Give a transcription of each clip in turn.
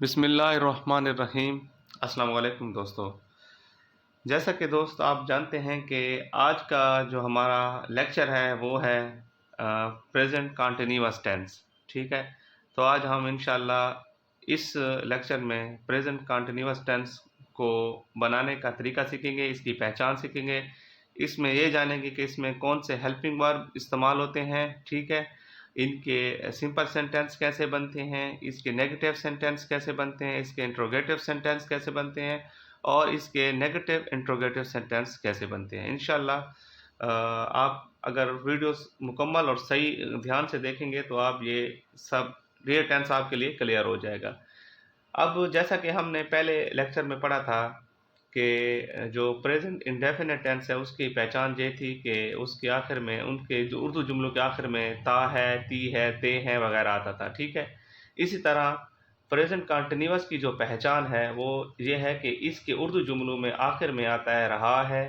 बिस्मिल्लाहिर्रहमानिर्रहीम। अस्सलाम वालेकुम दोस्तों। जैसा कि दोस्त आप जानते हैं कि आज का जो हमारा लेक्चर है वो है प्रेजेंट कंटिन्यूअस टेंस। ठीक है, तो आज हम इंशाल्लाह इस लेक्चर में प्रेजेंट कंटिन्यूअस टेंस को बनाने का तरीका सीखेंगे, इसकी पहचान सीखेंगे, इसमें ये जानेंगे कि इसमें कौन से हेल्पिंग वर्ब इस्तेमाल होते हैं। ठीक है, इनके सिंपल सेंटेंस कैसे बनते हैं, इसके नेगेटिव सेंटेंस कैसे बनते हैं, इसके इंट्रोगेटिव सेंटेंस कैसे बनते हैं और इसके नेगेटिव इंट्रोगेटिव सेंटेंस कैसे बनते हैं। इंशाल्लाह आप अगर वीडियोस मुकम्मल और सही ध्यान से देखेंगे तो आप ये टेंस आपके लिए क्लियर हो जाएगा। अब जैसा कि हमने पहले लेक्चर में पढ़ा था कि जो प्रेजेंट इंडेफिनिट टेंस है उसकी पहचान ये थी कि उसके आखिर में उनके जो उर्दू जुमलों के आखिर में ता है, ती है, ते है वगैरह आता था। ठीक है, इसी तरह प्रेजेंट कंटिन्यूअस की जो पहचान है वो ये है कि इसके उर्दू जुमलों में आखिर में आता है रहा है,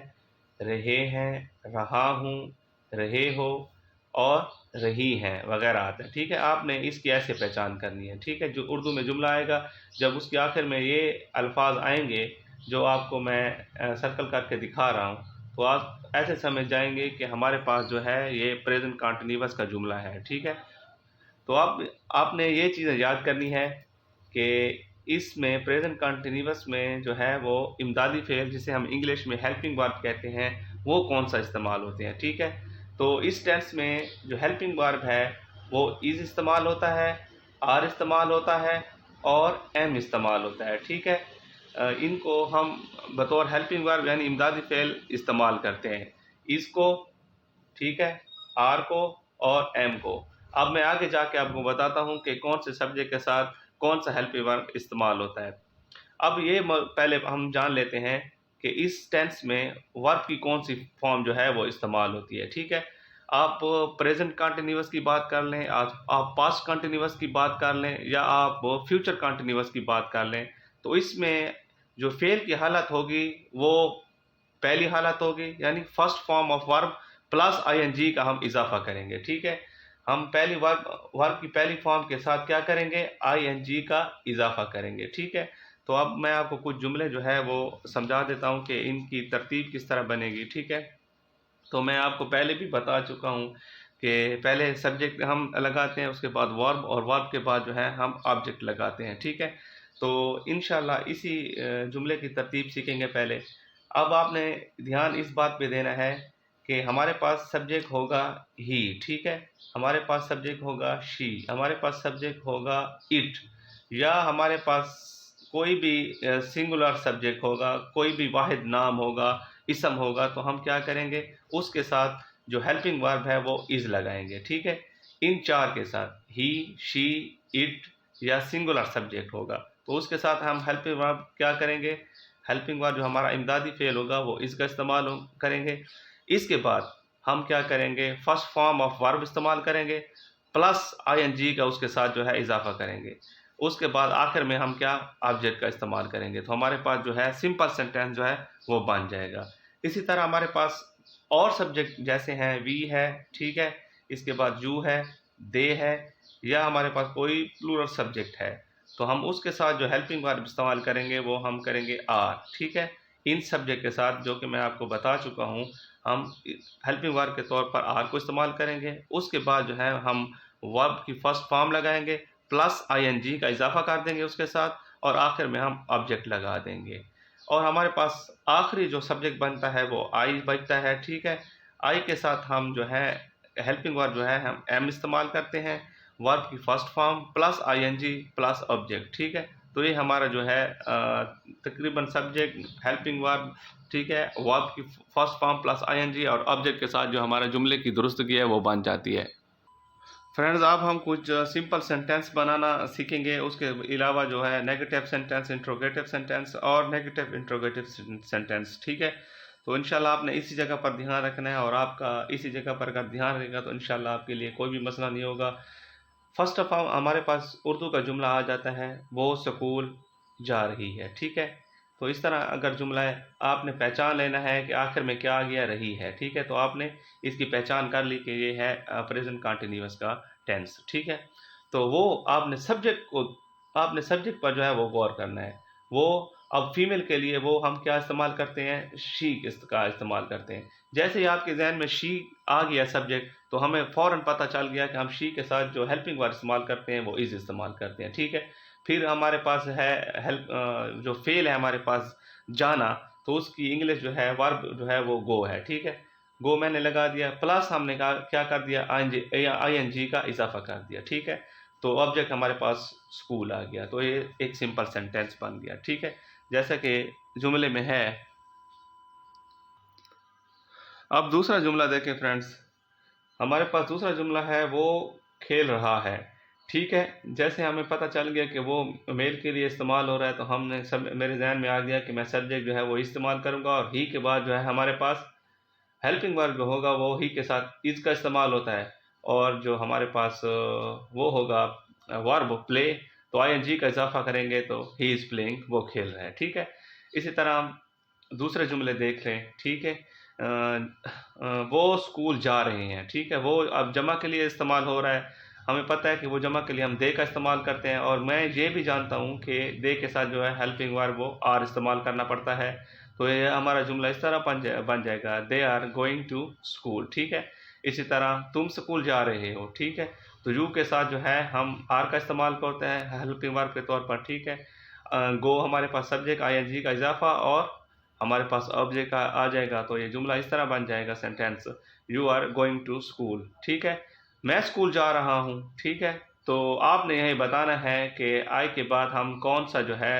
रहे हैं, रहा हूँ, रहे हो और रही हैं वगैरह आता है। ठीक है, आपने इसकी ऐसे पहचान करनी है। ठीक है, जो उर्दू में जुमला आएगा जब उसके आखिर में ये अल्फाज आएंगे जो आपको मैं सर्कल करके दिखा रहा हूँ, तो आप ऐसे समझ जाएंगे कि हमारे पास जो है ये प्रेजेंट कंटिन्यूअस का जुमला है। ठीक है, तो आपने ये चीज़ें याद करनी है कि इसमें प्रेजेंट कंटिन्यूअस में जो है वो इमदादी फ़ेल जिसे हम इंग्लिश में हेल्पिंग वर्ब कहते हैं वो कौन सा इस्तेमाल होते हैं। ठीक है, तो इस टेंस में जो हेल्पिंग वर्ब है वो इज़ इस्तेमाल होता है, आर इस्तेमाल होता है और एम इस्तेमाल होता है। ठीक है, इनको हम बतौर हेल्पिंग वर्ब यानी इमदादी फ़ेल इस्तेमाल करते हैं, इसको, ठीक है, आर को और एम को। अब मैं आगे जाके आपको बताता हूँ कि कौन से सब्जेक्ट के साथ कौन सा हेल्पिंग वर्ब इस्तेमाल होता है। अब ये पहले हम जान लेते हैं कि इस टेंस में वर्ब की कौन सी फॉर्म जो है वो इस्तेमाल होती है। ठीक है, आप प्रेजेंट कंटिन्यूअस की बात कर लें, आप पास्ट कंटिन्यूअस की बात कर लें या आप फ्यूचर कंटिन्यूअस की बात कर लें, तो इसमें जो फेल की हालत होगी वो पहली हालत होगी यानी first form of verb plus ING का हम इजाफा करेंगे। ठीक है, हम पहली वर्ब की पहली फॉर्म के साथ क्या करेंगे, आईएनजी का इजाफा करेंगे। ठीक है, तो अब मैं आपको कुछ जुमले जो है वो समझा देता हूँ कि इनकी तरतीब किस तरह बनेगी। ठीक है, तो मैं आपको पहले भी बता चुका हूँ कि पहले सब्जेक्ट हम लगाते हैं, उसके बाद वर्ब और वर्ब के बाद जो है हम ऑब्जेक्ट लगाते हैं। ठीक है, तो इंशाल्लाह इसी जुमले की तरतीब सीखेंगे पहले। अब आपने ध्यान इस बात पे देना है कि हमारे पास सब्जेक्ट होगा ही, ठीक है, हमारे पास सब्जेक्ट होगा शी, हमारे पास सब्जेक्ट होगा इट, या हमारे पास कोई भी सिंगुलर सब्जेक्ट होगा, कोई भी वाहिद नाम होगा, इसम होगा, तो हम क्या करेंगे, उसके साथ जो हेल्पिंग वर्ब है वो इज़ लगाएंगे। ठीक है, इन चार के साथ ही, शी, इट या सिंगुलर सब्जेक्ट होगा तो उसके साथ हम हेल्पिंग वर्ब क्या करेंगे, हेल्पिंग वर्ब जो हमारा इमदादी फेल होगा वो इसका इस्तेमाल करेंगे। इसके बाद हम क्या करेंगे, फर्स्ट फॉर्म ऑफ वर्ब इस्तेमाल करेंगे प्लस आईएनजी का उसके साथ जो है इजाफा करेंगे। उसके बाद आखिर में हम क्या, ऑब्जेक्ट का इस्तेमाल करेंगे, तो हमारे पास जो है सिंपल सेंटेंस जो है वो बन जाएगा। इसी तरह हमारे पास और सब्जेक्ट जैसे हैं वी है, ठीक है, इसके बाद यू है, दे है, या हमारे पास कोई प्लूरल सब्जेक्ट है तो हम उसके साथ जो हेल्पिंग वर्ब इस्तेमाल करेंगे वो हम करेंगे आर। ठीक है, इन सब्जेक्ट के साथ जो कि मैं आपको बता चुका हूँ, हम हेल्पिंग वर्ब के तौर पर आर को इस्तेमाल करेंगे। उसके बाद जो है हम वर्ब की फर्स्ट फॉर्म लगाएंगे प्लस आईएनजी का इजाफा कर देंगे उसके साथ और आखिर में हम ऑब्जेक्ट लगा देंगे और हमारे पास आखिरी जो सब्जेक्ट बनता है वो आई बचता है। ठीक है, आई के साथ हम जो है हेल्पिंग वर्ब जो है हम एम इस्तेमाल करते हैं, वर्ब की first form plus ING plus object. ठीक है, तो ये हमारा जो है तकरीबन सब्जेक्ट हेल्पिंग वर्ब, ठीक है, वर्ब की फर्स्ट फॉर्म प्लस आईएनजी और ऑब्जेक्ट के साथ जो हमारा जुमले की दुरुस्तगी है वो बन जाती है। फ्रेंड्स, अब हम कुछ सिंपल सेंटेंस बनाना सीखेंगे, उसके अलावा जो है नेगेटिव सेंटेंस, इंट्रोगेटिव सेंटेंस और नेगेटिव इंट्रोगेटिव सेंटेंस। ठीक है, तो इंशाल्लाह आपने इसी जगह पर ध्यान रखना है और आपका इसी जगह पर अगर ध्यान रहेगा तो इंशाल्लाह आपके लिए कोई भी मसला नहीं होगा। फर्स्ट ऑफ ऑल हमारे पास उर्दू का जुमला आ जाता है, वो स्कूल जा रही है। ठीक है, तो इस तरह अगर जुमला है आपने पहचान लेना है कि आखिर में क्या आ गया, रही है। ठीक है, तो आपने इसकी पहचान कर ली कि ये है प्रेजेंट कंटिन्यूअस का टेंस। ठीक है, तो वो आपने सब्जेक्ट को आपने सब्जेक्ट पर जो है वो गौर करना है। वो अब फीमेल के लिए वो हम क्या इस्तेमाल करते हैं, शी का इस्तेमाल करते हैं। जैसे ही आपके जहन में शी आ गया सब्जेक्ट, तो हमें फ़ौरन पता चल गया कि हम शी के साथ जो हेल्पिंग वर्ब इस्तेमाल करते हैं वो इज़ इस्तेमाल करते हैं, ठीक है। फिर हमारे पास है हेल्प, जो फेल है हमारे पास जाना, तो उसकी इंग्लिश जो है वर्ब जो है वो गो है, ठीक है। गो मैंने लगा दिया, प्लस हमने कहा क्या कर दिया, आई एन जी का इजाफा कर दिया, ठीक है। तो ऑब्जेक्ट हमारे पास स्कूल आ गया, तो ये एक सिंपल सेंटेंस बन गया, ठीक है। जैसा कि जुमले में है। अब दूसरा जुमला देखें फ्रेंड्स, हमारे पास दूसरा जुमला है वो खेल रहा है, ठीक है। जैसे हमें पता चल गया कि वो मेल के लिए इस्तेमाल हो रहा है, तो हमने सब मेरे जहन में आ गया कि मैं सब्जेक्ट जो है वो इस्तेमाल करूँगा, और ही के बाद जो है हमारे पास हेल्पिंग वर्ब जो होगा वो ही के साथ इज का इस्तेमाल होता है। और जो हमारे पास वो होगा वर्ब प्ले, तो आईएनजी का इजाफा करेंगे तो ही इज़ प्लेइंग, वो खेल रहा है, ठीक है। इसी तरह हम दूसरे जुमले देख लें, ठीक है। वो स्कूल जा रहे हैं, ठीक है। वो अब जमा के लिए इस्तेमाल हो रहा है, हमें पता है कि वो जमा के लिए हम दे का इस्तेमाल करते हैं, और मैं ये भी जानता हूँ कि दे के साथ जो है हेल्पिंग वर्ब वो आर इस्तेमाल करना पड़ता है। तो ये हमारा जुमला इस तरह बन जाएगा, they are going to school, ठीक है। इसी तरह तुम स्कूल जा रहे हो, ठीक है। तो यू के साथ जो है हम आर का इस्तेमाल करते हैं हेल्पिंग वर्ब के तौर पर, ठीक है। गो हमारे पास सब्जेक्ट आईएनजी का इजाफा, और हमारे पास ऑब्जेक्ट आ जाएगा, तो ये जुमला इस तरह बन जाएगा sentence, you are going to school, ठीक है। मैं स्कूल जा रहा हूँ, ठीक है। तो आपने यही बताना है कि आई के बाद हम कौन सा जो है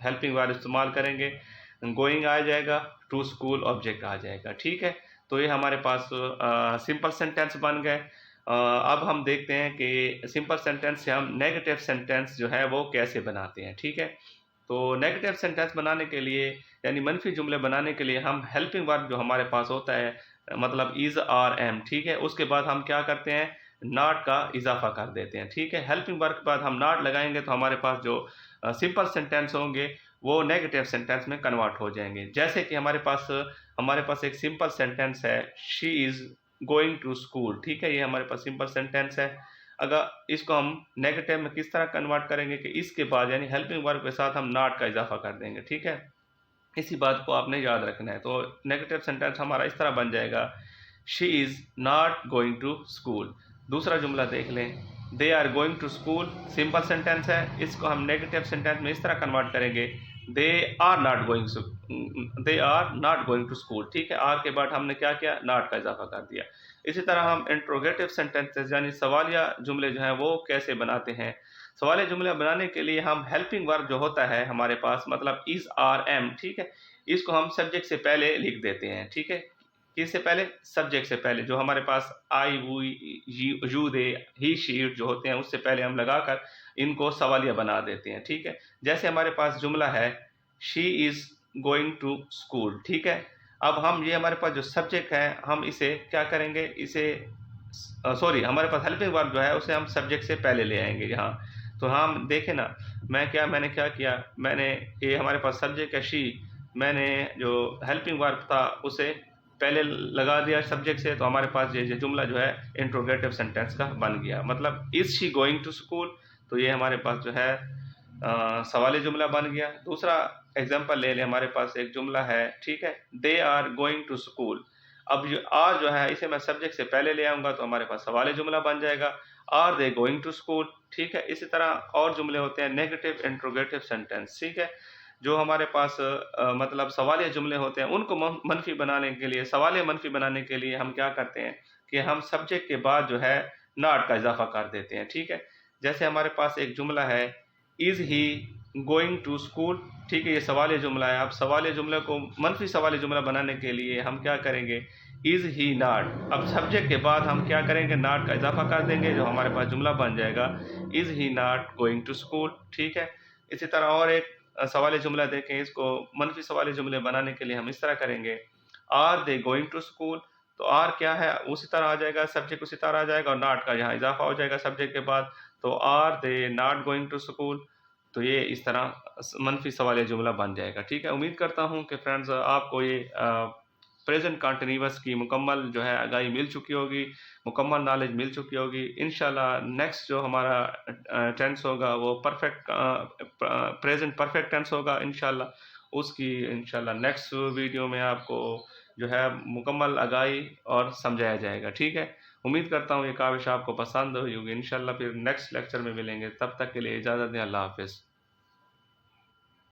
हेल्पिंग वर्ब इस्तेमाल करेंगे। गोइंग आ जाएगा, टू स्कूल ऑब्जेक्ट आ जाएगा, ठीक है। तो ये हमारे पास सिंपल सेंटेंस बन गए। अब हम देखते हैं कि सिंपल सेंटेंस से हम नेगेटिव सेंटेंस जो है वो कैसे बनाते हैं, ठीक है। तो नेगेटिव सेंटेंस बनाने के लिए, यानी मनफी जुमले बनाने के लिए, हम हेल्पिंग वर्ब जो हमारे पास होता है, मतलब इज़ आर एम, ठीक है, उसके बाद हम क्या करते हैं, नॉट का इजाफा कर देते हैं, ठीक है। हेल्पिंग वर्ब के बाद हम नॉट लगाएंगे तो हमारे पास जो सिंपल सेंटेंस होंगे वो नेगेटिव सेंटेंस में कन्वर्ट हो जाएंगे। जैसे कि हमारे पास एक सिंपल सेंटेंस है, she is going to school, ठीक है। ये हमारे पास सिंपल सेंटेंस है। अगर इसको हम नेगेटिव में किस तरह कन्वर्ट करेंगे कि इसके बाद यानी हेल्पिंग वर्ब के साथ हम नॉट का इजाफा कर देंगे, ठीक है। इसी बात को आपने याद रखना है। तो नेगेटिव सेंटेंस हमारा इस तरह बन जाएगा, she is not going to school. दूसरा जुमला देख लें, they are going to school, simple sentence है, इसको हम नेगेटिव सेंटेंस में इस तरह कन्वर्ट करेंगे, they are not going they are not going to school, ठीक है। आर के बाद हमने क्या किया, नॉट का इजाफा कर दिया। इसी तरह हम इंट्रोगेटिव सेंटेंसेस यानी सवालिया जुमले जो हैं वो कैसे बनाते हैं। सवालिया जुमले बनाने के लिए हम हेल्पिंग वर्ब जो होता है हमारे पास, मतलब इज आर एम, ठीक है, इसको हम सब्जेक्ट से पहले लिख देते हैं, ठीक है। किससे पहले, सब्जेक्ट से पहले। जो हमारे पास आई, वो, you, they, he, she, it जो होते हैं उससे पहले हम लगाकर इनको सवालिया बना देते हैं, ठीक है। जैसे हमारे पास जुमला है, she is going to school, ठीक है। अब हम ये हमारे पास जो सब्जेक्ट है हम इसे क्या करेंगे, इसे सॉरी, हमारे पास हेल्पिंग वर्ब जो है उसे हम सब्जेक्ट से पहले ले आएंगे यहाँ। तो हम देखें ना, मैंने क्या किया, मैंने ये हमारे पास सब्जेक्ट है शी, मैंने जो हेल्पिंग वर्ब था उसे पहले लगा दिया सब्जेक्ट से, तो हमारे पास ये जुमला जो है इंट्रोगेटिव सेंटेंस का बन गया, मतलब is she going to school. तो ये हमारे पास जो है सवाली जुमला बन गया। दूसरा एग्जांपल ले लें, हमारे पास एक जुमला है, ठीक है, they are going to school. अब जो आर जो है इसे मैं सब्जेक्ट से पहले ले आऊँगा तो हमारे पास सवाली जुमला बन जाएगा, are they going to school, ठीक है। इसी तरह और जुमले होते हैं नेगेटिव इंट्रोगेटिव सेंटेंस, ठीक है। जो हमारे पास मतलब सवालिया जुमले होते हैं उनको मनफी बनाने के लिए, सवालिया मनफी बनाने के लिए हम क्या करते हैं कि हम सब्जेक्ट के बाद जो है नॉट का इजाफा कर देते हैं, ठीक है। जैसे हमारे पास एक जुमला है, is he going to school, ठीक है, ये सवालिया जुमला है। अब सवालिया जुमले को मनफी सवालिया जुमला बनाने के लिए हम क्या करेंगे, इज़ ही नॉट, अब सब्जेक्ट के बाद हम क्या करेंगे, नॉट का इजाफा कर देंगे, जो हमारे पास जुमला बन जाएगा, is he not going to school, ठीक है। इसी तरह और एक सवाली जुमला देखें, इसको मनफी सवाली जुमले बनाने के लिए हम इस तरह करेंगे, are they going to school. तो आर क्या है, उसी तरह आ जाएगा, सब्जेक्ट उसी तरह आ जाएगा, और नॉट का यहाँ इजाफा हो जाएगा सब्जेक्ट के बाद, तो are they not going to school. तो ये इस तरह मनफी सवालिया जुमला बन जाएगा, ठीक है। उम्मीद करता हूँ कि फ्रेंड्स आपको ये प्रेजेंट कंटिन्यूअस की मुकम्मल जो है आगाही मिल चुकी होगी, मुकम्मल नॉलेज मिल चुकी होगी। इंशाल्लाह नेक्स्ट जो हमारा टेंस होगा वो प्रेजेंट परफेक्ट टेंस होगा इंशाल्लाह। उसकी इंशाल्लाह नेक्स्ट वीडियो में आपको जो है मुकम्मल आगाही और समझाया जाएगा। ठीक है, उम्मीद करता हूँ ये काविश आपको पसंद हुई होगी। इंशाल्लाह फिर नेक्स्ट लेक्चर में मिलेंगे, तब तक के लिए इजाज़त दें। अल्लाह हाफ़िज़।